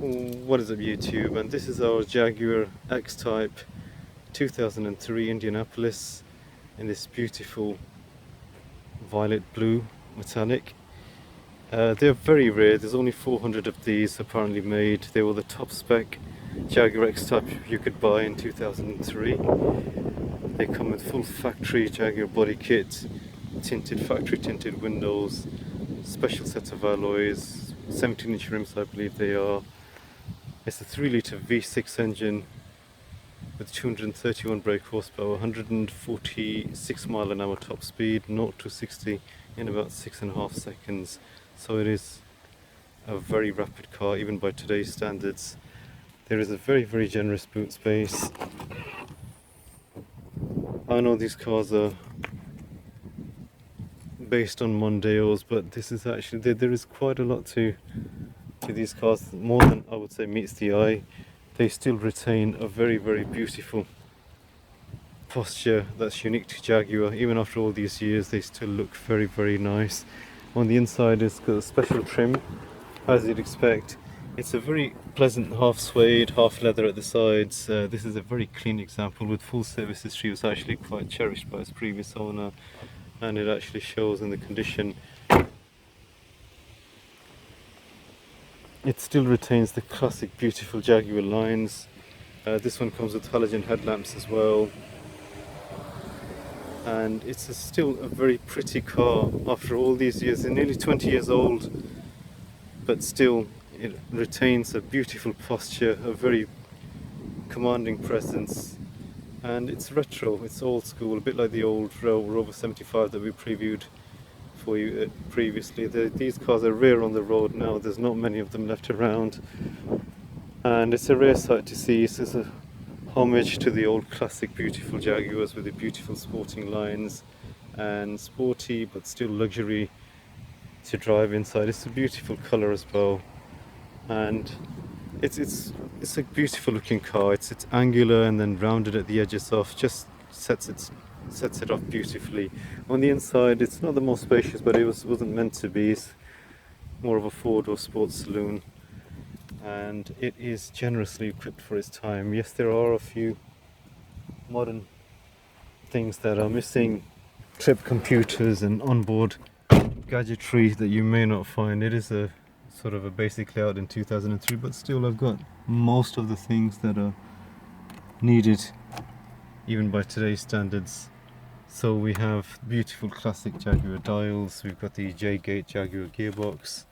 What is up YouTube, and this is our Jaguar X-Type 2003 Indianapolis in this beautiful violet blue metallic. They're very rare, there's only 400 of these apparently made. They were the top spec Jaguar X-Type you could buy in 2003. They come with full factory Jaguar body kit, factory tinted windows, special sets of alloys, 17-inch rims I believe they are. It's a 3-litre V6 engine with 231 brake horsepower, 146 mile an hour top speed, 0 to 60 in about 6.5 seconds. So it is a very rapid car, even by today's standards. There is a very generous boot space. I know these cars are based on Mondeos, but this is actually, there is quite a lot to these cars, more than I would say meets the eye. They still retain a very beautiful posture that's unique to Jaguar. Even after all these years, they still look very nice. On the inside, it's got a special trim, as you'd expect. It's a very pleasant half suede, half leather at the sides. This is a very clean example with full service history. It was actually quite cherished by its previous owner, and it actually shows in the condition. It still retains the classic beautiful Jaguar lines. This one comes with halogen headlamps as well. And it's still a very pretty car after all these years. They're nearly 20 years old, but still it retains a beautiful posture, a very commanding presence. And it's retro, it's old school, a bit like the old Rover 75 that we previewed for you previously. These cars are rare on the road now, there's not many of them left around, and it's a rare sight to see. It's a homage to the old classic beautiful Jaguars with the beautiful sporting lines and sporty but still luxury to drive inside. It's a beautiful colour as well, and it's a beautiful looking car. It's angular and then rounded at the edges off, just sets it off beautifully. On the inside, it's not the most spacious, but it wasn't meant to be. It's more of a four-door sports saloon, and it is generously equipped for its time. Yes, there are a few modern things that are missing, trip computers and onboard gadgetry that you may not find. It is a sort of a basic layout in 2003, but still I've got most of the things that are needed even by today's standards. So we have beautiful classic Jaguar dials, we've got the J-gate Jaguar gearbox,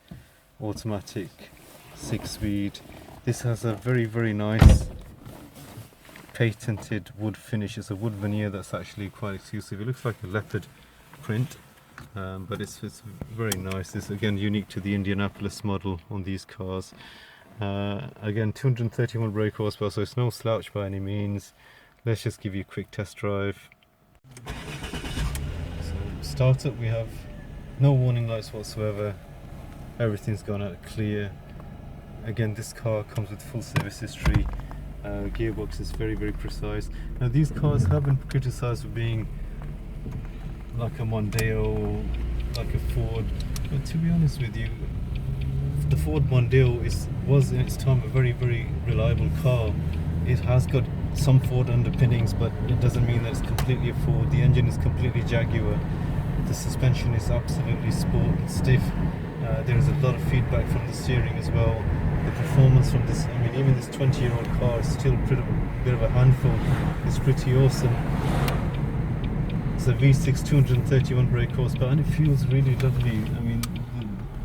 automatic 6-speed. This has a very nice patented wood finish. It's a wood veneer that's actually quite exclusive. It looks like a leopard print, but it's very nice. It's again unique to the Indianapolis model on these cars. Again, 231 brake horsepower, so it's no slouch by any means. Let's just give you a quick test drive. So startup, we have no warning lights whatsoever. Everything's gone out clear. Again, this car comes with full service history. Gearbox is very precise. Now these cars have been criticized for being like a Mondeo, like a Ford, but to be honest with you, the Ford Mondeo was in its time a very reliable car. It has got some Ford underpinnings, but it doesn't mean that it's completely a Ford. The engine is completely Jaguar. The suspension is absolutely sport and stiff. There is a lot of feedback from the steering as well. The performance from this, I mean, even this 20-year-old car is still a bit of a handful. It's pretty awesome. It's a V6, 231 brake horsepower, and it feels really lovely. I mean,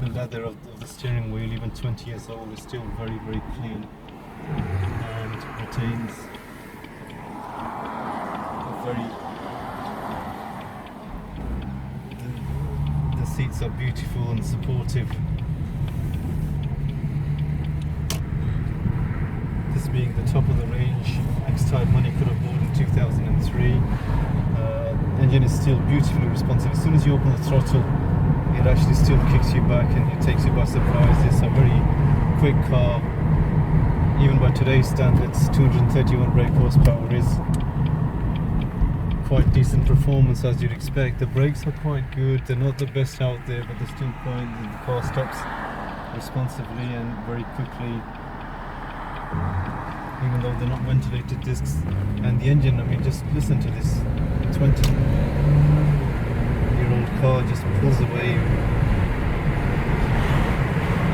the leather of the steering wheel, even 20 years old, is still very clean and retains a the seats are beautiful and supportive. This being the top of the range X-Type money could have bought in 2003. Engine is still beautifully responsive. As soon as you open the throttle, it actually still kicks you back and it takes you by surprise. It's a very quick car. Even by today's standards, 231 brake horsepower is quite decent performance, as you'd expect. The brakes are quite good. They're not the best out there, but they're still quite. The car stops responsively and very quickly. even though they're not ventilated discs. And the engine, I mean, just listen to this 20-year-old car just pulls away.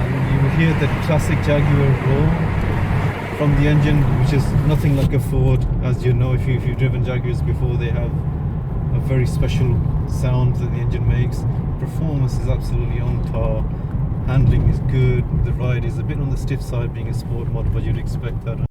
And you will hear the classic Jaguar roar from the engine, which is nothing like a Ford. As you know, if you've driven Jaguars before, they have a very special sound that the engine makes. Performance is absolutely on par. Handling is good. The ride is a bit on the stiff side being a sport mod, but you'd expect that.